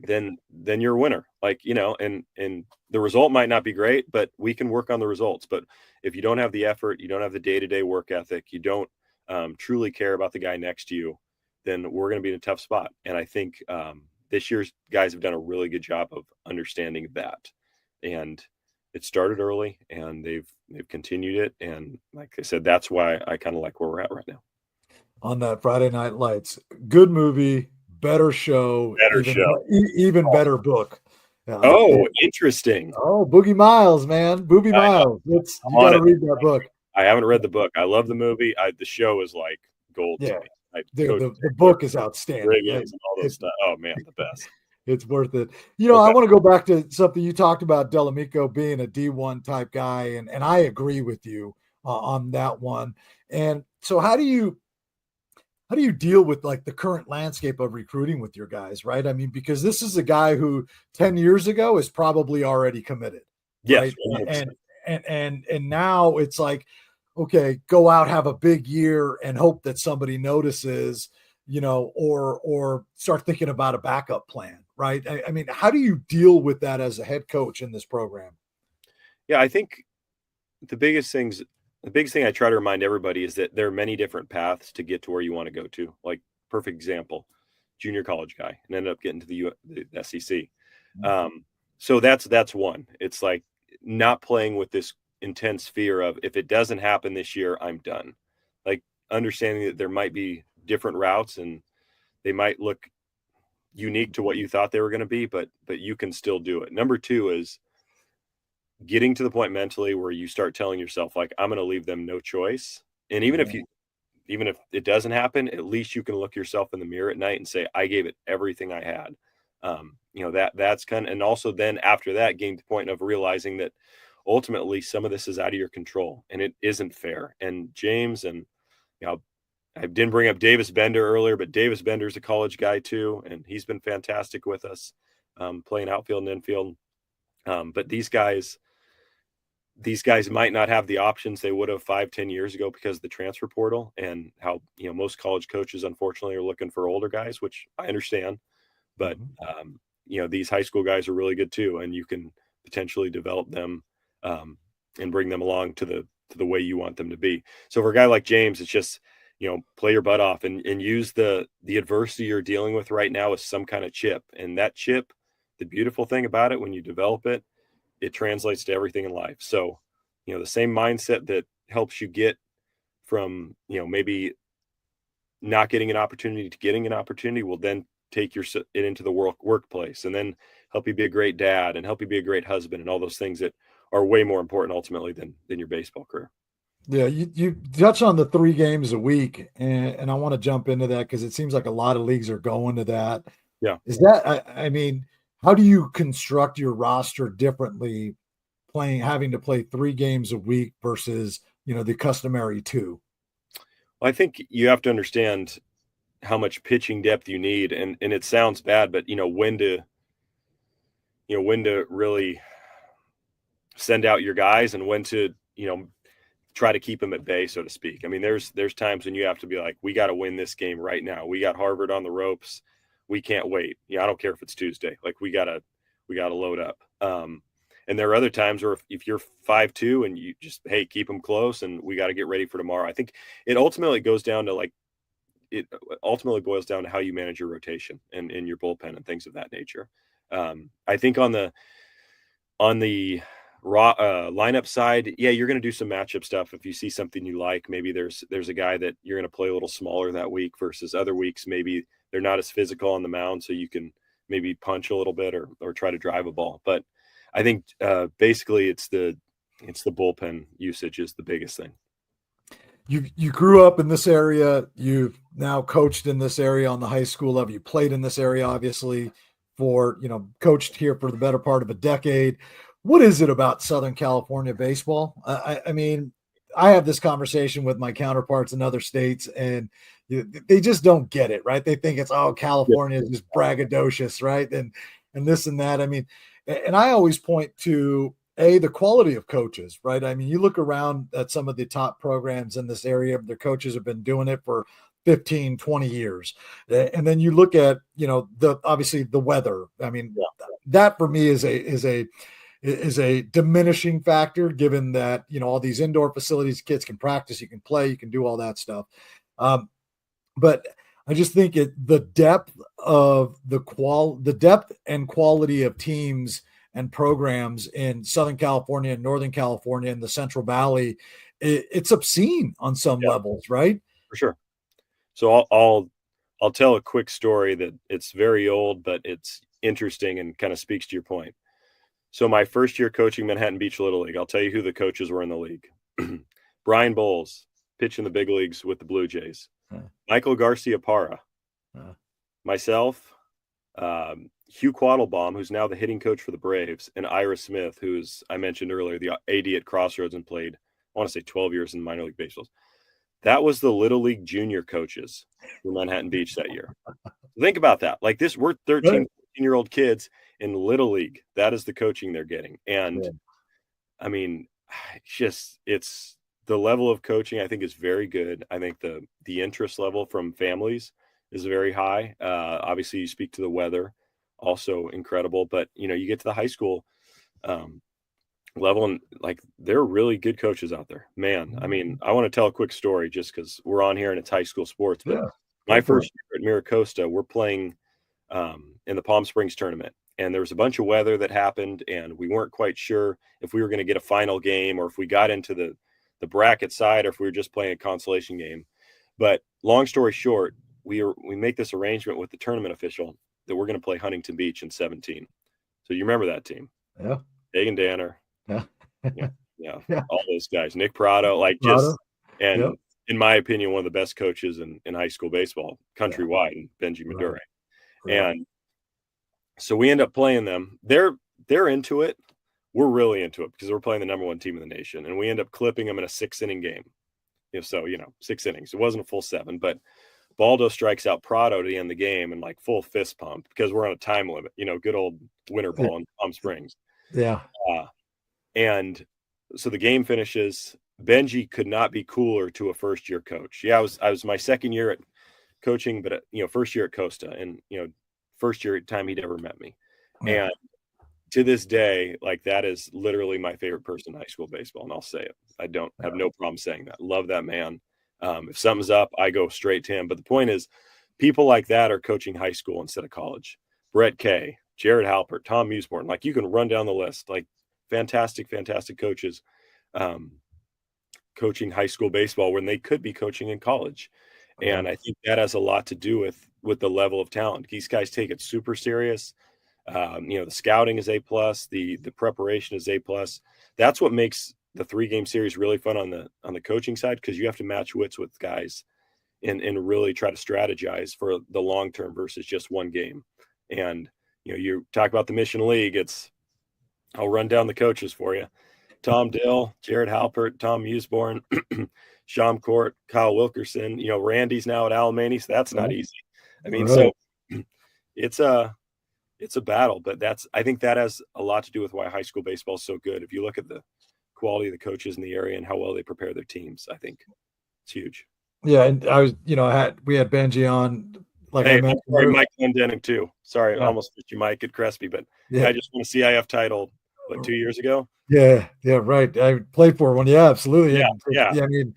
Then you're a winner. Like, and the result might not be great, but we can work on the results. But if you don't have the effort, you don't have the day-to-day work ethic, you don't truly care about the guy next to you, then we're going to be in a tough spot. And I think this year's guys have done a really good job of understanding that. And it started early, and they've continued it. And like I said, that's why I kind of like where we're at right now. On that Friday Night Lights, good movie, better show, even better book. Interesting. Boogie Miles, man. Boogie Miles. You got to read that book. I haven't read the book. I love the movie. The show is like gold to me. The book is outstanding. And all those stuff. Oh, man, the best. It's worth it. I want to go back to something you talked about, 𝕤𝕤𝕤𝕕 being a D1 type guy, and I agree with you on that one. And so how do you deal with, like, the current landscape of recruiting with your guys, right? I mean, because this is a guy who 10 years ago is probably already committed. Yes. Right? And now it's like, okay, go out, have a big year, and hope that somebody notices, or start thinking about a backup plan, right? I mean, how do you deal with that as a head coach in this program? Yeah, I think the biggest thing I try to remind everybody is that there are many different paths to get to where you want to go to. Like, perfect example, junior college guy, and ended up getting to the SEC. So that's one. It's like not playing with this intense fear of, if it doesn't happen this year, I'm done. Like, understanding that there might be different routes, and they might look unique to what you thought they were going to be, but you can still do it. Number two is getting to the point mentally where you start telling yourself, like, I'm going to leave them no choice. And even if it doesn't happen, at least you can look yourself in the mirror at night and say, I gave it everything I had. That's kind of, and also then after that, getting to the point of realizing that ultimately some of this is out of your control and it isn't fair. And James, and I didn't bring up Davis Bender earlier, but Davis Bender's a college guy too, and he's been fantastic with us, playing outfield and infield. But these guys might not have the options they would have 5-10 years ago because of the transfer portal and how, most college coaches, unfortunately, are looking for older guys, which I understand. But, these high school guys are really good too. And you can potentially develop them and bring them along to the way you want them to be. So for a guy like James, it's just, play your butt off and use the adversity you're dealing with right now as some kind of chip. And that chip, the beautiful thing about it, when you develop it, it translates to everything in life. So, the same mindset that helps you get from, maybe not getting an opportunity to getting an opportunity will then take it into the workplace and then help you be a great dad and help you be a great husband and all those things that are way more important ultimately than your baseball career. Yeah, you touch on the 3 games a week, and I want to jump into that because it seems like a lot of leagues are going to that. Yeah. Is that, I mean, how do you construct your roster differently having to play 3 games a week versus, the customary 2? Well, I think you have to understand how much pitching depth you need. And it sounds bad, but when to really send out your guys and when to, try to keep them at bay, so to speak. I mean, there's times when you have to be like, we got to win this game right now. We got Harvard on the ropes. We can't wait. I don't care if it's Tuesday. Like we gotta load up. And there are other times where if you're 5-2 and you just, hey, keep them close and we got to get ready for tomorrow. I think it ultimately boils down to how you manage your rotation and in your bullpen and things of that nature. I think on the raw lineup side, yeah, you're going to do some matchup stuff. If you see something you like, maybe there's a guy that you're going to play a little smaller that week versus other weeks. Maybe they're not as physical on the mound, so you can maybe punch a little bit or try to drive a ball. But I think basically it's the bullpen usage is the biggest thing. You grew up in this area. You've now coached in this area on the high school level. You played in this area, obviously, coached here for the better part of a decade. What is it about Southern California baseball? I mean, I have this conversation with my counterparts in other states, and they just don't get it, right? They think it's, California is just braggadocious, right? And this and that. I mean, and I always point to the quality of coaches, right? I mean, you look around at some of the top programs in this area, their coaches have been doing it for 15, 20 years. And then you look at, obviously the weather. I mean, that for me is a diminishing factor, given that, all these indoor facilities, kids can practice, you can play, you can do all that stuff. But I just think the depth and quality of teams and programs in Southern California and Northern California and the Central Valley, it's obscene on some levels, right? For sure. So I'll tell a quick story that it's very old, but it's interesting and kind of speaks to your point. So my first year coaching Manhattan Beach Little League, I'll tell you who the coaches were in the league. Brian Bowles, pitching the big leagues with the Blue Jays. Michael Garcia-Parra. Myself, Hugh Quattlebaum, who's now the hitting coach for the Braves, and Ira Smith, who's, I mentioned earlier, the AD at Crossroads and played, I want to say 12 years in minor league baseball. That was the Little League junior coaches for Manhattan Beach that year. Think about that. Like this, we're 13, 14-year-old kids in Little League. That is the coaching they're getting. And I mean, it's the level of coaching I think is very good. I think the interest level from families is very high. Obviously you speak to the weather, also incredible, but you get to the high school level and like there are really good coaches out there, man. I mean, I want to tell a quick story just because we're on here and it's high school sports, but my first year at Miracosta, we're playing in the Palm Springs tournament, and there was a bunch of weather that happened, and we weren't quite sure if we were going to get a final game or if we got into the bracket side or if we were just playing a consolation game. But long story short, we make this arrangement with the tournament official that we're going to play Huntington Beach in 17. So you remember that team? Yeah. Hagen Danner, Yeah. Yeah, Yeah. all those guys, Nick Prado, like Prado. just, and Yep. in my opinion, one of the best coaches in high school baseball countrywide, and 𝕤𝕤𝕤𝕕𝕤. Right. Right. And so we end up playing them. They're into it. We're really into it because we're playing the number one team in the nation, and we end up clipping them in a 6-inning game. So 6 innings. It wasn't a full 7, but Baldo strikes out Prado to end the game and like full fist pump because we're on a time limit. Good old winter ball in Palm Springs. Yeah. And so the game finishes. Benji could not be cooler to a first-year coach. Yeah, I was my second year at coaching, but first year at Costa, and first year time he'd ever met me. Yeah. And to this day, like, that is literally my favorite person in high school baseball, and I'll say it. I don't have no problem saying that. Love that man. If something's up, I go straight to him. But the point is, people like that are coaching high school instead of college. Brett Kay, Jared Halpert, Tom Musborn, like, you can run down the list. Like, fantastic coaches coaching high school baseball when they could be coaching in college. And I think that has a lot to do with the level of talent. These guys take it super serious. The scouting is A+, the preparation is A+. That's what makes the 3-game series really fun on the coaching side, because you have to match wits with guys and really try to strategize for the long term versus just one game. And you talk about the Mission League. I'll run down the coaches for you: Tom Dill, Jared Halpert, Tom Musborn, Sham Court, Kyle Wilkerson. Randy's now at Alemany, so that's not easy. I mean, so it's a battle, but I think that has a lot to do with why high school baseball is so good. If you look at the quality of the coaches in the area and how well they prepare their teams, I think it's huge. Yeah, and I was, we had Benji on, like I mentioned. Sorry, Mike Glendenning too. Sorry, I Yeah. almost put you Mike at Crespi, but Yeah. I just won a CIF title 2 years ago. Yeah, right. I played for one. Yeah, absolutely. Yeah. I mean,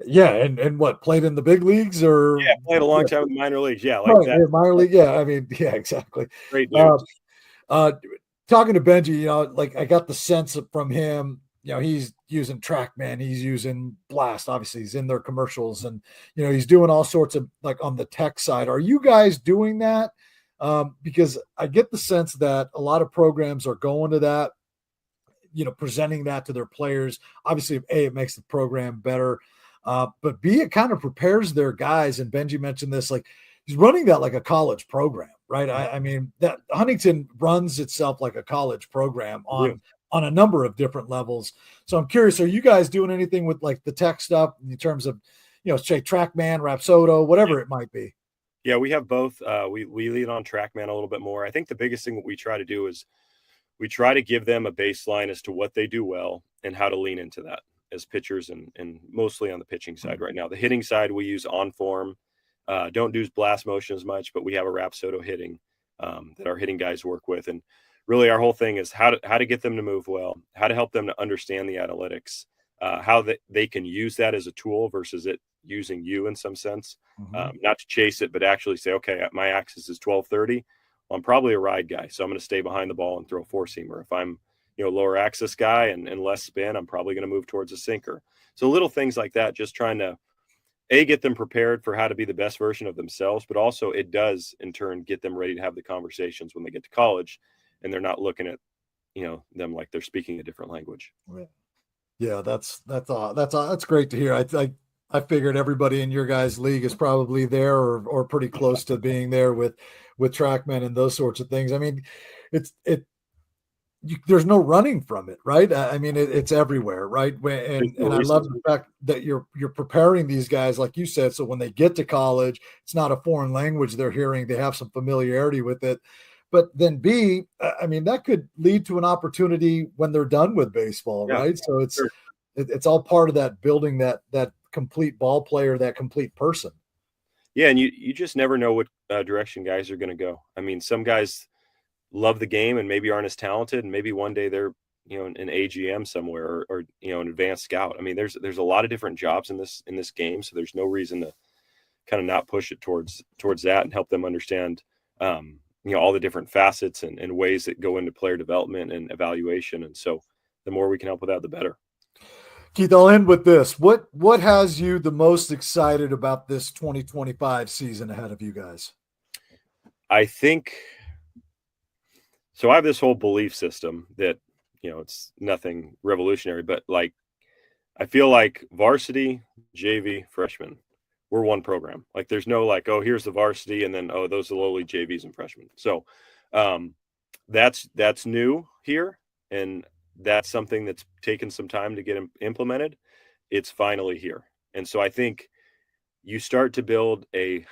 yeah, and what, played in the big leagues, or played a long time in the minor leagues. Yeah, like right, that. Minor league. Yeah, I mean, yeah, exactly. Great dude. Talking to Benji, like, I got the sense from him, he's using TrackMan, he's using Blast, obviously he's in their commercials, and he's doing all sorts of, like, on the tech side. Are you guys doing that? Because I get the sense that a lot of programs are going to that, presenting that to their players. Obviously, A, it makes the program better, but B, it kind of prepares their guys. And Benji mentioned this, like, he's running that like a college program, right? I mean, that Huntington runs itself like a college program on a number of different levels. So I'm curious, are you guys doing anything with, like, the tech stuff in terms of, say TrackMan, Rapsodo, whatever it might be? Yeah, we have both. We lead on TrackMan a little bit more. I think the biggest thing that we try to do is we try to give them a baseline as to what they do well and how to lean into that as pitchers, and mostly on the pitching side right now. The hitting side, we use OnForm. Don't do blast motion as much, but we have a Rapsodo hitting that our hitting guys work with. And really our whole thing is how to get them to move well, how to help them to understand the analytics, how they can use that as a tool versus it using you in some sense. Not to chase it, but actually say, okay, my axis is 1230. Well, I'm probably a ride guy, so I'm going to stay behind the ball and throw a four-seamer. If I'm lower axis guy and less spin, I'm probably going to move towards a sinker. So little things like that, just trying to get them prepared for how to be the best version of themselves, but also it does in turn get them ready to have the conversations when they get to college and they're not looking at them like they're speaking a different language. Yeah, that's great to hear. I figured everybody in your guys' league is probably there or pretty close to being there with TrackMan and those sorts of things. I mean, there's no running from it, right? I mean, it's everywhere, right? And I love the fact that you're preparing these guys, like you said, so when they get to college, it's not a foreign language they're hearing. They have some familiarity with it. But then B, I mean, that could lead to an opportunity when they're done with baseball, right? So it's all part of that building that complete ball player, that complete person. Yeah, and you just never know what direction guys are going to go. I mean, some guys love the game and maybe aren't as talented, and maybe one day they're an AGM somewhere or an advanced scout. I mean, there's a lot of different jobs in this game, so there's no reason to kind of not push it towards that and help them understand all the different facets and ways that go into player development and evaluation. And so the more we can help with that, the better. Keith, I'll end with this. What has you the most excited about this 2025 season ahead of you guys? I think so. I have this whole belief system that it's nothing revolutionary, but like, I feel like varsity, JV, freshman, we're one program. Like there's no like, oh, here's the varsity, and then, oh, those are lowly JVs and freshmen. So that's new here, and that's something that's taken some time to get implemented. It's finally here. And so I think you start to build a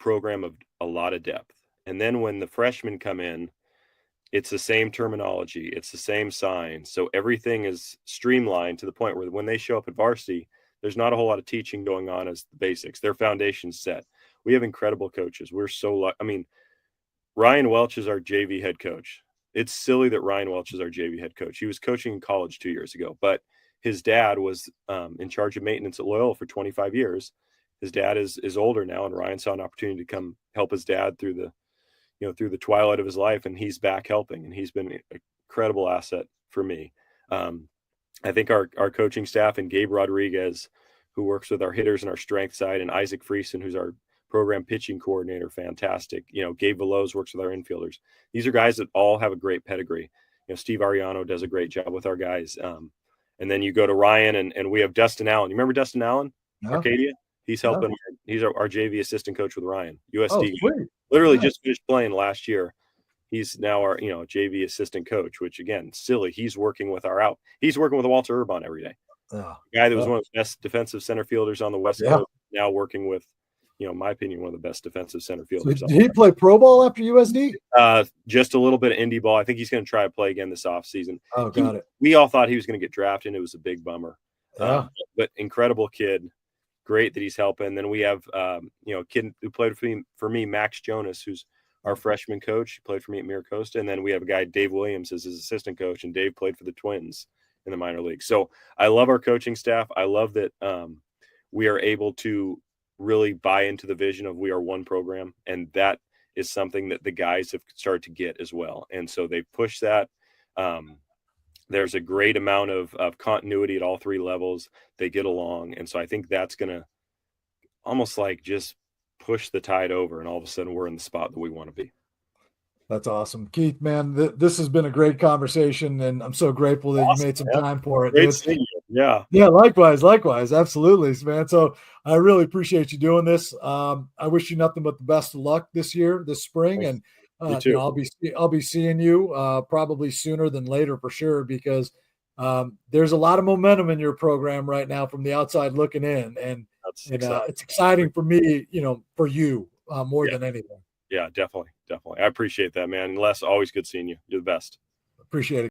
program of a lot of depth. And then when the freshmen come in, it's the same terminology, it's the same signs. So everything is streamlined to the point where when they show up at varsity, there's not a whole lot of teaching going on as the basics. Their foundation's set. We have incredible coaches. We're so I mean, Ryan Welch is our JV head coach. It's silly that Ryan Welch is our JV head coach. He was coaching in college 2 years ago, but his dad was in charge of maintenance at Loyola for 25 years. His dad is older now, and Ryan saw an opportunity to come help his dad through the through the twilight of his life, and he's back helping, and he's been an incredible asset for me. I think our coaching staff, and Gabe Rodriguez, who works with our hitters and our strength side, and Isaac Friesen, who's our program pitching coordinator, fantastic. Gabe Veloz works with our infielders. These are guys that all have a great pedigree. Steve Ariano does a great job with our guys. And then you go to Ryan, and we have Dustin Allen. You remember Dustin Allen? Yeah. Arcadia? He's helping. Yeah. He's our JV assistant coach with Ryan, USD. Oh, literally just finished playing last year. He's now our, JV assistant coach, which again, silly. He's working with He's working with Walter Urban every day. The guy that was one of the best defensive center fielders on the West Coast, now working with, in my opinion, one of the best defensive center fielders. So did he play pro ball after USD? Just a little bit of indie ball. I think he's going to try to play again this offseason. Oh, got it. We all thought he was going to get drafted, and it was a big bummer. But incredible kid. Great that he's helping. Then we have, a kid who played for me, Max Jonas, who's our freshman coach. He played for me at Miracosta. And then we have a guy, Dave Williams, as his assistant coach, and Dave played for the Twins in the minor league. So I love our coaching staff. I love that we are able to really buy into the vision of we are one program. And that is something that the guys have started to get as well. And so they push that. There's a great amount of continuity at all three levels. They get along. And so I think that's going to almost like just push the tide over, and all of a sudden we're in the spot that we want to be. That's awesome. Keith, man, this has been a great conversation, and I'm so grateful that you made some time for it. Great seeing you. Yeah. Yeah, likewise. Absolutely, man. So I really appreciate you doing this. I wish you nothing but the best of luck this spring. Thanks. And I'll be seeing you probably sooner than later for sure, because there's a lot of momentum in your program right now from the outside looking in, and it's exciting for me, for you more than anything. Yeah, definitely. I appreciate that, man. Les, always good seeing you. You're the best. Appreciate it.